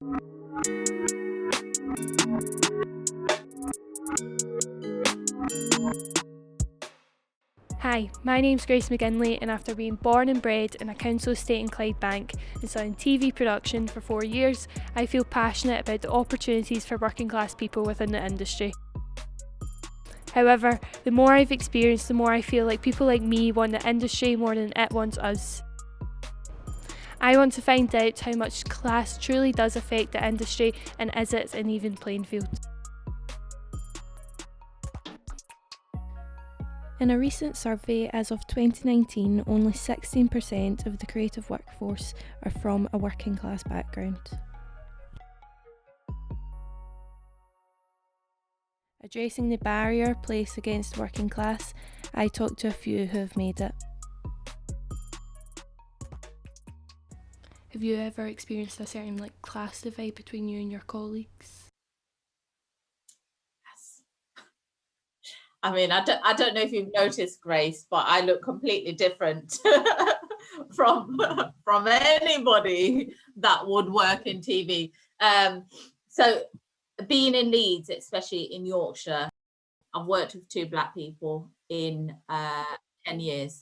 Hi, my name's Grace McGinley, and after being born and bred in a council estate in Clydebank and studying TV production for 4 years, I feel passionate about the opportunities for working class people within the industry. However, the more I've experienced, the more I feel like people like me want the industry more than it wants us. I want to find out how much class truly does affect the industry, and is it an even playing field? In a recent survey as of 2019, only 16% of the creative workforce are from a working class background. Addressing the barrier placed against working class, I talked to a few who have made it. Have you ever experienced a certain class divide between you and your colleagues? I mean, I don't know if you've noticed, Grace, but I look completely different from anybody that would work in TV. So being in Leeds, especially in Yorkshire, I've worked with 2 Black people in 10 years.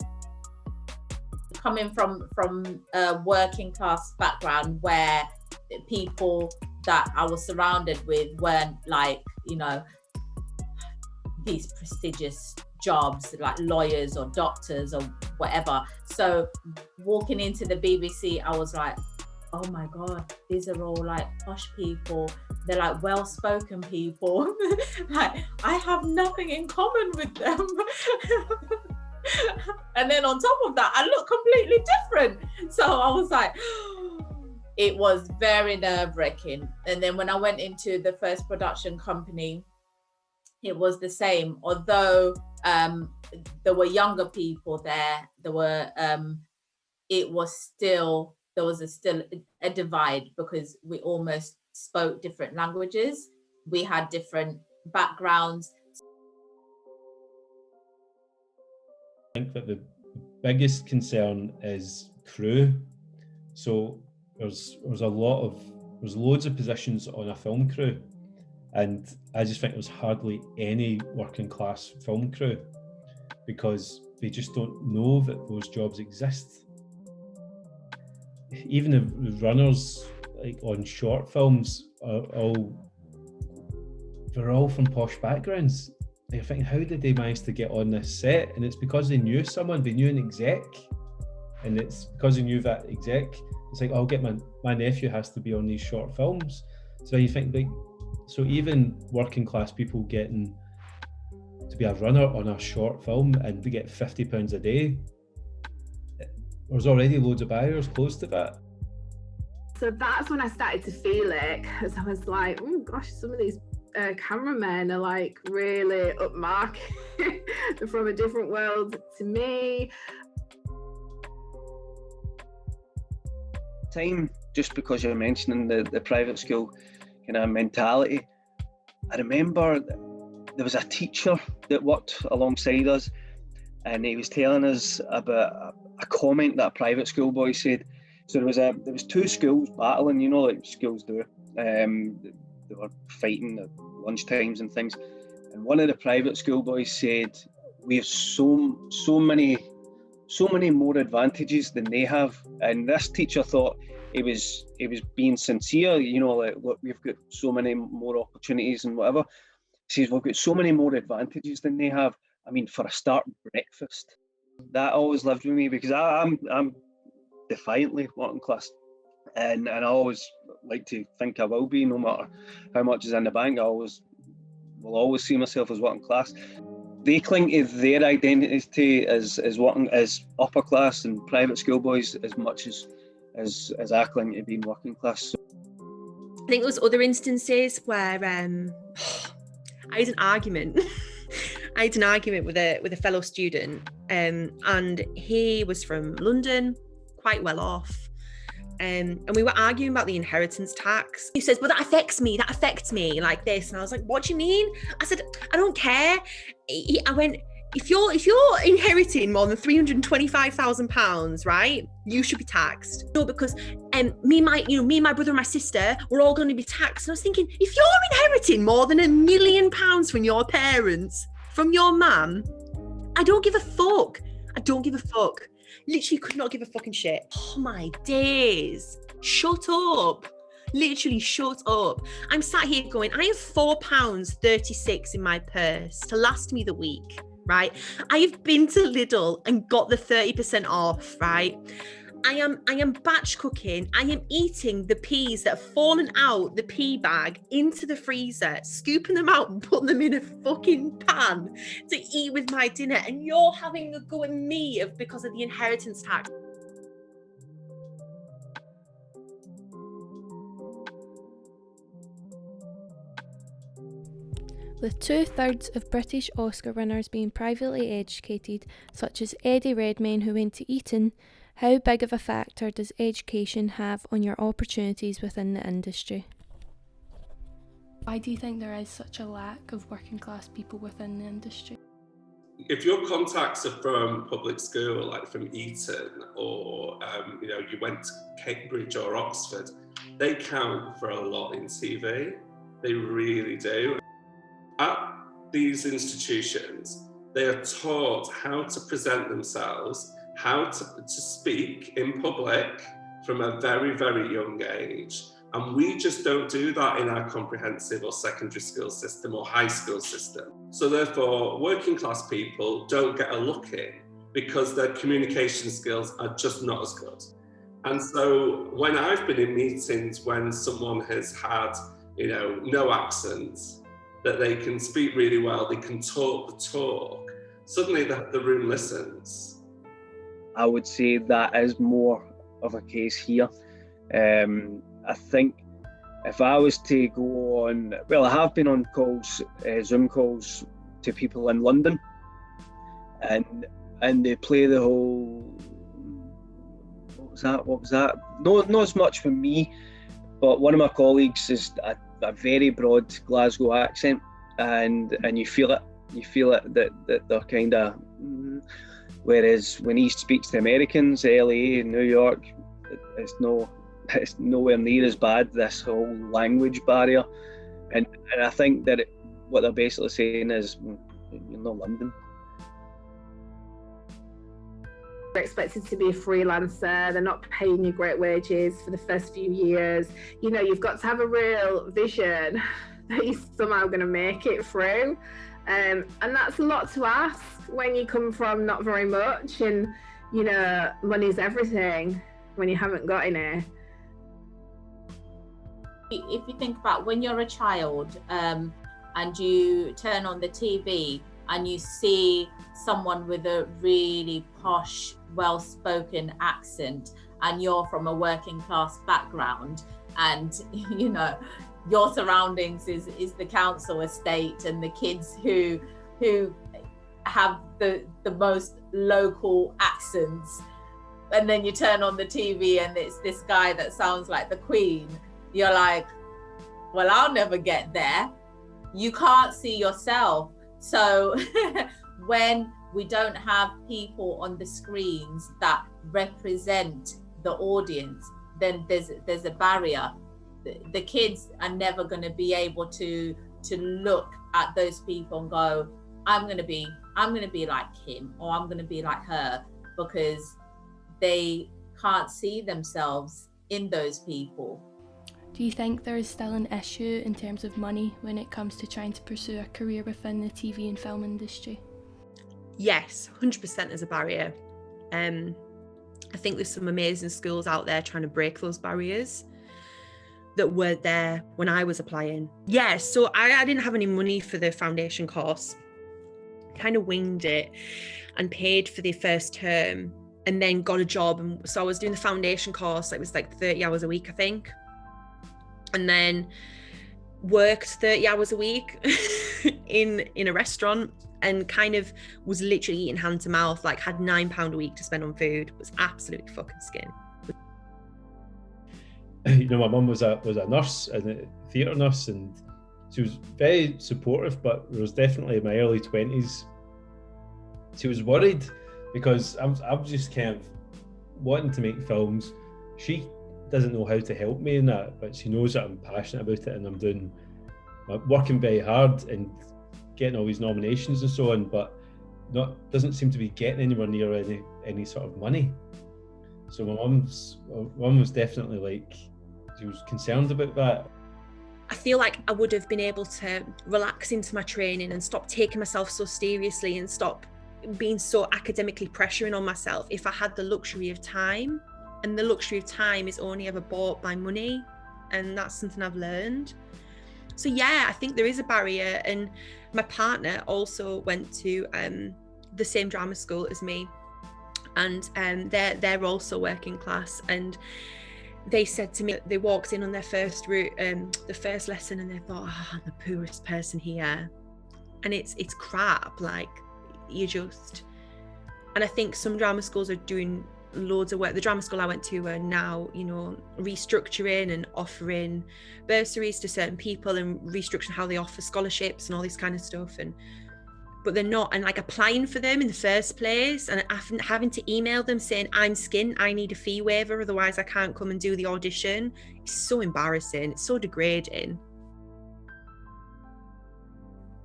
Coming from a working class background where people that I was surrounded with weren't these prestigious jobs like lawyers or doctors or whatever. So walking into the BBC, I was like, oh my God, these are all posh people. They're well-spoken people. I have nothing in common with them. And then on top of that, I look completely different. So I was like, it was very nerve-wracking. And then when I went into the first production company, it was the same. Although there were younger people there, there was still a divide because we almost spoke different languages. We had different backgrounds. I think that the biggest concern is crew. So there's loads of positions on a film crew. And I just think there's hardly any working class film crew because they just don't know that those jobs exist. Even the runners on short films they're all from posh backgrounds. I think, how did they manage to get on this set? And it's because they knew someone, they knew an exec. And it's because they knew that exec, it's I'll get my nephew has to be on these short films. So you think so even working class people getting to be a runner on a short film and they get £50 a day, there's already loads of barriers close to that. So that's when I started to feel it, because I was like, oh gosh, some of these cameramen are really upmarket. They're from a different world to me. Time, just because you're mentioning the private school kind of mentality, I remember there was a teacher that worked alongside us, and he was telling us about a comment that a private school boy said. So there was 2 schools battling, like schools do. They were fighting at lunchtimes and things. And one of the private school boys said, "We have so many more advantages than they have." And this teacher thought it was being sincere, look, we've got so many more opportunities and whatever. He says, we've got so many more advantages than they have. I mean, for a start, breakfast. That always lived with me because I'm defiantly working class, and I always like to think I will be, no matter how much is in the bank. I will always see myself as working class. They cling to their identity as working as upper class and private schoolboys as much as I cling to being working class. So I think there was other instances where I had an argument. with a fellow student, and he was from London, quite well off, and we were arguing about the inheritance tax. He says, "Well, that affects me like this," and I was like, "What do you mean?" I said, "I don't care." I went, if you're inheriting more than £325,000, right, you should be taxed. No, because me and my brother and my sister, we're all going to be taxed. And I was thinking, if you're inheriting more than £1 million from your parents, from your mum, I don't give a fuck. I don't give a fuck. Literally could not give a fucking shit. Oh my days. Shut up. Literally shut up. I'm sat here going, I have £4.36 in my purse to last me the week, right? I have been to Lidl and got the 30% off, right? I am batch cooking. I am eating the peas that have fallen out the pea bag into the freezer, scooping them out and putting them in a fucking pan to eat with my dinner. And you're having a go at me because of the inheritance tax. With 2/3 of British Oscar winners being privately educated, such as Eddie Redmayne who went to Eton, how big of a factor does education have on your opportunities within the industry? Why do you think there is such a lack of working class people within the industry? If your contacts are from public school, like from Eton, or you went to Cambridge or Oxford, they count for a lot in TV. They really do. At these institutions, they are taught how to present themselves, how to speak in public from a very, very young age. And we just don't do that in our comprehensive or secondary school system or high school system. So therefore, working class people don't get a look in because their communication skills are just not as good. And so when I've been in meetings when someone has had, no accent, that they can speak really well, they can talk the talk, suddenly the room listens. I would say that is more of a case here. I think if I was to go on, well, I have been on calls, Zoom calls to people in London, and they play the whole, what was that? Not as much for me, but one of my colleagues is a very broad Glasgow accent, and you feel it that they're kind of, whereas when he speaks to Americans, LA, New York, it's nowhere near as bad, this whole language barrier, and I think that what they're basically saying is, you're not London. They're expected to be a freelancer, they're not paying you great wages for the first few years. You've got to have a real vision that you're somehow going to make it through. And that's a lot to ask when you come from not very much, and money's everything when you haven't got any. If you think about when you're a child and you turn on the TV and you see someone with a really posh, well-spoken accent, and you're from a working class background, and your surroundings is the council estate and the kids who have the most local accents, and then you turn on the TV and it's this guy that sounds like the Queen, you're like, well, I'll never get there. You can't see yourself. So when we don't have people on the screens that represent the audience, then there's a barrier. The kids are never going to be able to look at those people and go, I'm going to be like him, or I'm going to be like her, because they can't see themselves in those people. Do you think there is still an issue in terms of money when it comes to trying to pursue a career within the TV and film industry? Yes, 100% is a barrier. I think there's some amazing schools out there trying to break those barriers that were there when I was applying. Yeah, so I didn't have any money for the foundation course. Kind of winged it and paid for the first term, and then got a job. And so I was doing the foundation course. It was like 30 hours a week, I think. And then worked 30 hours a week in a restaurant, and kind of was literally eating hand to mouth, like had £9 a week to spend on food. It was absolutely fucking skin. My mum was a nurse, and a theatre nurse, and she was very supportive, but there was definitely in my early 20s, she was worried because I'm just kind of wanting to make films. She doesn't know how to help me in that, but she knows that I'm passionate about it and I'm working very hard and getting all these nominations and so on, but doesn't seem to be getting anywhere near any sort of money. So my mum was definitely like, she was concerned about that. I feel like I would have been able to relax into my training and stop taking myself so seriously and stop being so academically pressuring on myself if I had the luxury of time. And the luxury of time is only ever bought by money, and that's something I've learned. So yeah, I think there is a barrier. And my partner also went to the same drama school as me, and they're also working class. And they said to me, they walked in on their first lesson, and they thought, oh, I'm the poorest person here, and it's crap. Like, and I think some drama schools are doing loads of work. The drama school I went to are now, restructuring and offering bursaries to certain people and restructuring how they offer scholarships and all this kind of stuff. But they're not, and like applying for them in the first place and having to email them saying, I'm skin, I need a fee waiver, otherwise I can't come and do the audition. It's so embarrassing. It's so degrading.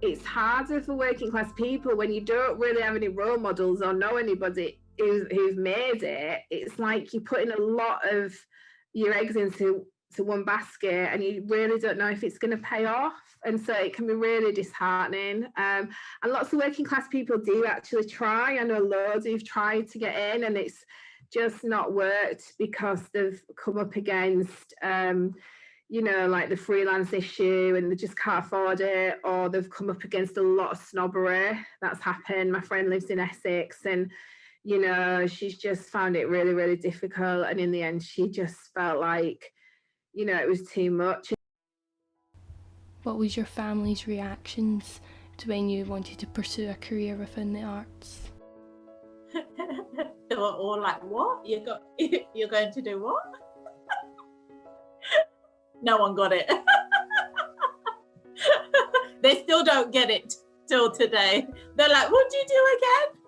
It's harder for working class people when you don't really have any role models or know anybody who's made it. It's like you're putting a lot of your eggs into one basket and you really don't know if it's going to pay off, and so it can be really disheartening. And lots of working class people do actually try. I know loads who've tried to get in and it's just not worked because they've come up against like the freelance issue and they just can't afford it, or they've come up against a lot of snobbery. That's happened. My friend lives in Essex and she's just found it really, really difficult. And in the end, she just felt like, it was too much. What was your family's reactions to when you wanted to pursue a career within the arts? They were all like, what? You're going to do what? No one got it. They still don't get it till today. They're like, what do you do again?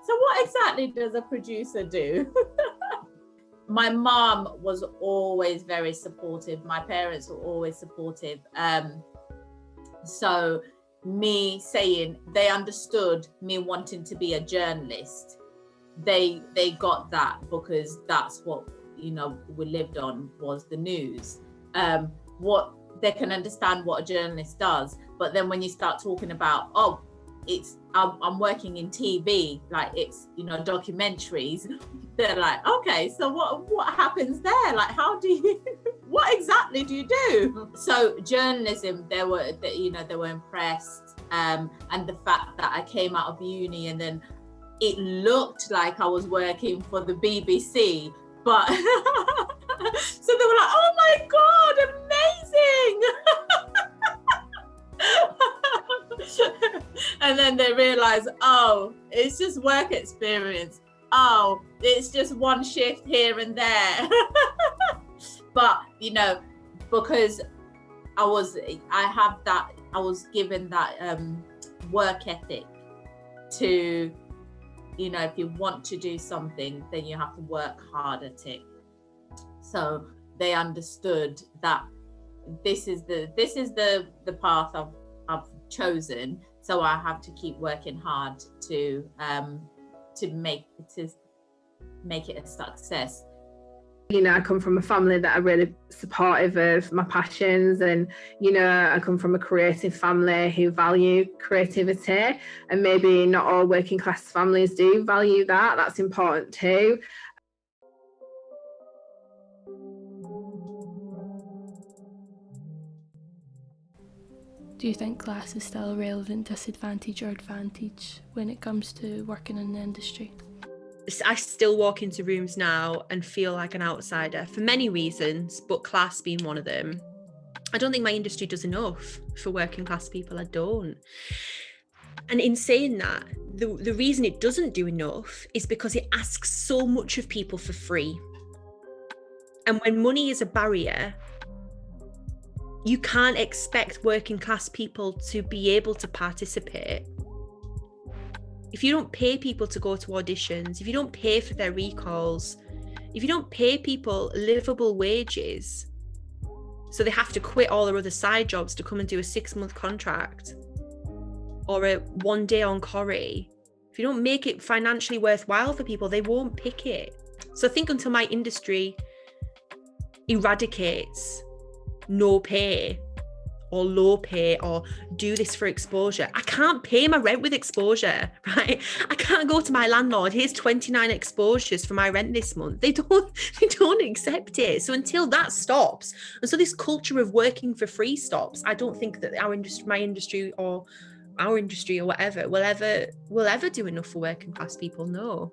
So what exactly does a producer do? My mom was always very supportive. My parents were always supportive. So me saying they understood me wanting to be a journalist. They got that because that's what we lived on, was the news. What they can understand what a journalist does, but then when you start talking about, I'm working in TV, like it's documentaries, they're like, okay, so what happens there? Like, what exactly do you do? So journalism, they were impressed, and the fact that I came out of uni and then it looked like I was working for the BBC, but so they were like, oh my God, amazing. And then they realize, oh, it's just work experience. Oh, it's just one shift here and there. But, because I was given that work ethic to, if you want to do something, then you have to work hard at it. So they understood that this is the path I've chosen. So I have to keep working hard to make it a success. I come from a family that are really supportive of my passions, and I come from a creative family who value creativity, and maybe not all working class families do value that. That's important too. Do you think class is still a relevant disadvantage or advantage when it comes to working in the industry? I still walk into rooms now and feel like an outsider for many reasons, but class being one of them. I don't think my industry does enough for working class people. I don't. And in saying that, the reason it doesn't do enough is because it asks so much of people for free. And when money is a barrier, you can't expect working class people to be able to participate. if you don't pay people to go to auditions, if you don't pay for their recalls, if you don't pay people livable wages, so they have to quit all their other side jobs to come and do a 6-month contract or a 1 day on Corrie, if you don't make it financially worthwhile for people, they won't pick it. So I think until my industry eradicates no pay or low pay or do this for exposure, I can't pay my rent with exposure, right? I can't go to my landlord, here's 29 exposures for my rent this month. They don't accept it. So until that stops, and so this culture of working for free stops, I don't think that my industry or whatever will ever do enough for working class people. No.